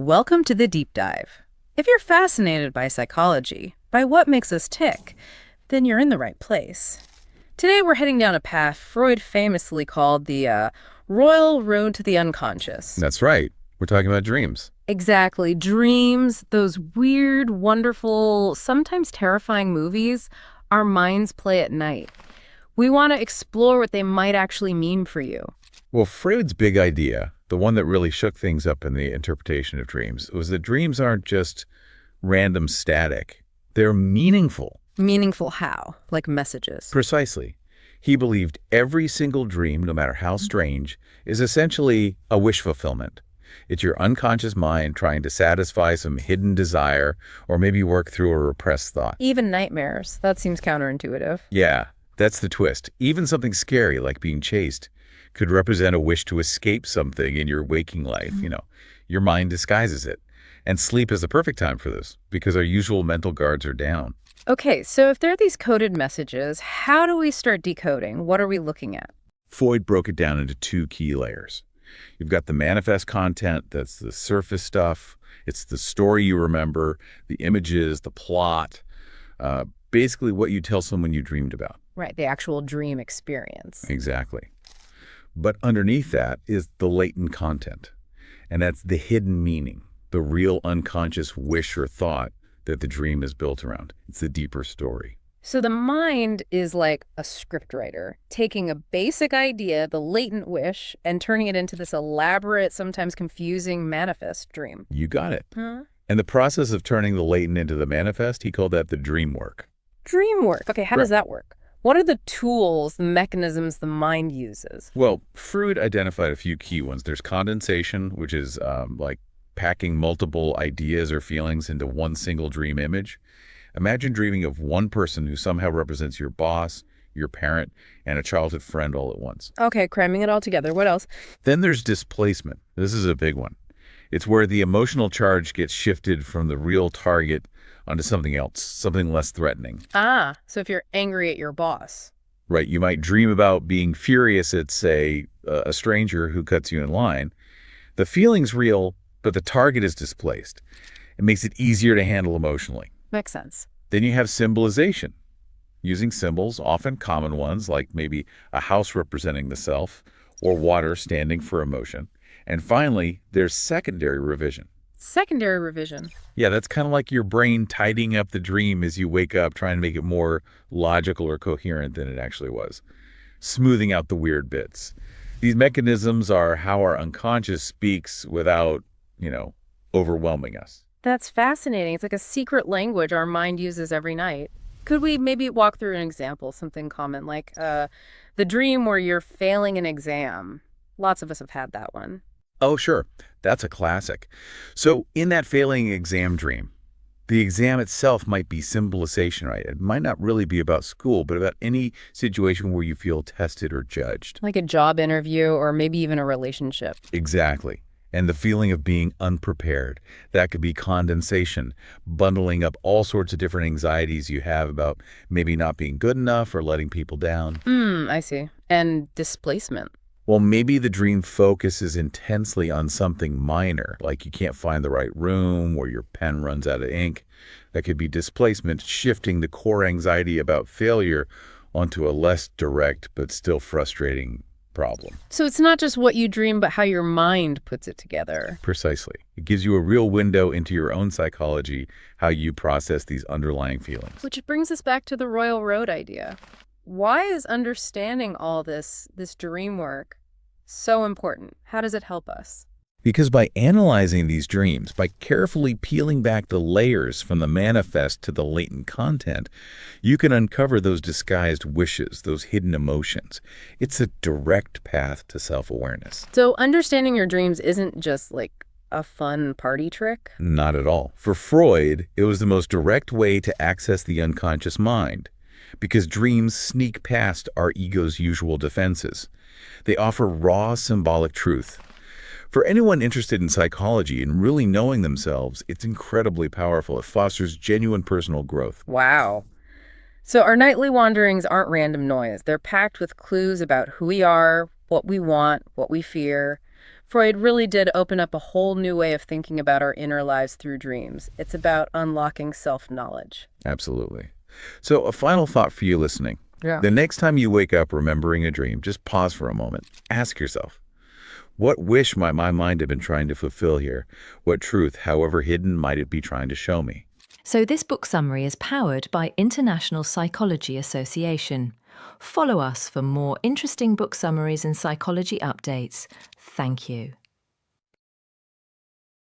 Welcome to the Deep Dive. If you're fascinated by psychology, by what makes us tick, then you're in the right place. Today we're heading down a path Freud famously called the royal road to the unconscious. That's right. We're talking about dreams. Exactly. Dreams, those weird, wonderful, sometimes terrifying movies our minds play at night. We want to explore what they might actually mean for you. Well, Freud's big idea, the one that really shook things up in the interpretation of dreams, was that dreams aren't just random static. They're meaningful. Meaningful how? Like messages. Precisely. He believed every single dream, no matter how strange, is essentially a wish fulfillment. It's your unconscious mind trying to satisfy some hidden desire or maybe work through a repressed thought. Even nightmares. That seems counterintuitive. Yeah, that's the twist. Even something scary like being chased could represent a wish to escape something in your waking life. Your mind disguises it. And sleep is the perfect time for this because our usual mental guards are down. Okay, so if there are these coded messages, how do we start decoding? What are we looking at? Freud broke it down into two key layers. You've got the manifest content, that's the surface stuff. It's the story you remember, the images, the plot, basically what you tell someone you dreamed about. Right, the actual dream experience. Exactly. But underneath that is the latent content, and that's the hidden meaning, the real unconscious wish or thought that the dream is built around. It's the deeper story. So the mind is like a scriptwriter, taking a basic idea, the latent wish, and turning it into this elaborate, sometimes confusing manifest dream. You got it. Huh? And the process of turning the latent into the manifest, he called that the dream work. Dream work. Okay, how does that work? What are the tools, the mechanisms the mind uses? Well, Freud identified a few key ones. There's condensation, which is like packing multiple ideas or feelings into one single dream image. Imagine dreaming of one person who somehow represents your boss, your parent, and a childhood friend all at once. Okay, cramming it all together. What else? Then there's displacement. This is a big one. It's where the emotional charge gets shifted from the real target onto something else, something less threatening. Ah, so if you're angry at your boss. Right, you might dream about being furious at, say, a stranger who cuts you in line. The feeling's real, but the target is displaced. It makes it easier to handle emotionally. Makes sense. Then you have symbolization, using symbols, often common ones, like maybe a house representing the self or water standing for emotion. And finally, there's secondary revision. Secondary revision. Yeah, that's kind of like your brain tidying up the dream as you wake up, trying to make it more logical or coherent than it actually was, smoothing out the weird bits. These mechanisms are how our unconscious speaks without, overwhelming us. That's fascinating. It's like a secret language our mind uses every night. Could we maybe walk through an example, something common, like the dream where you're failing an exam? Lots of us have had that one. Oh, sure. That's a classic. So in that failing exam dream, the exam itself might be symbolization, right? It might not really be about school, but about any situation where you feel tested or judged. Like a job interview or maybe even a relationship. Exactly. And the feeling of being unprepared. That could be condensation, bundling up all sorts of different anxieties you have about maybe not being good enough or letting people down. I see. And displacement. Well, maybe the dream focuses intensely on something minor, like you can't find the right room or your pen runs out of ink. That could be displacement, shifting the core anxiety about failure onto a less direct but still frustrating problem. So it's not just what you dream, but how your mind puts it together. Precisely. It gives you a real window into your own psychology, how you process these underlying feelings. Which brings us back to the Royal Road idea. Why is understanding all this dream work, so important? How does it help us? Because by analyzing these dreams, by carefully peeling back the layers from the manifest to the latent content, you can uncover those disguised wishes, those hidden emotions. It's a direct path to self-awareness. So understanding your dreams isn't just like a fun party trick? Not at all. For Freud, it was the most direct way to access the unconscious mind, because dreams sneak past our ego's usual defenses. They offer raw symbolic truth. For anyone interested in psychology and really knowing themselves, it's incredibly powerful. It fosters genuine personal growth. Wow. So our nightly wanderings aren't random noise. They're packed with clues about who we are, what we want, what we fear. Freud really did open up a whole new way of thinking about our inner lives through dreams. It's about unlocking self-knowledge. Absolutely. So a final thought for you listening. Yeah. The next time you wake up remembering a dream, just pause for a moment. Ask yourself, what wish might my mind have been trying to fulfill here? What truth, however hidden, might it be trying to show me? So this book summary is powered by International Psychology Association. Follow us for more interesting book summaries and psychology updates. Thank you.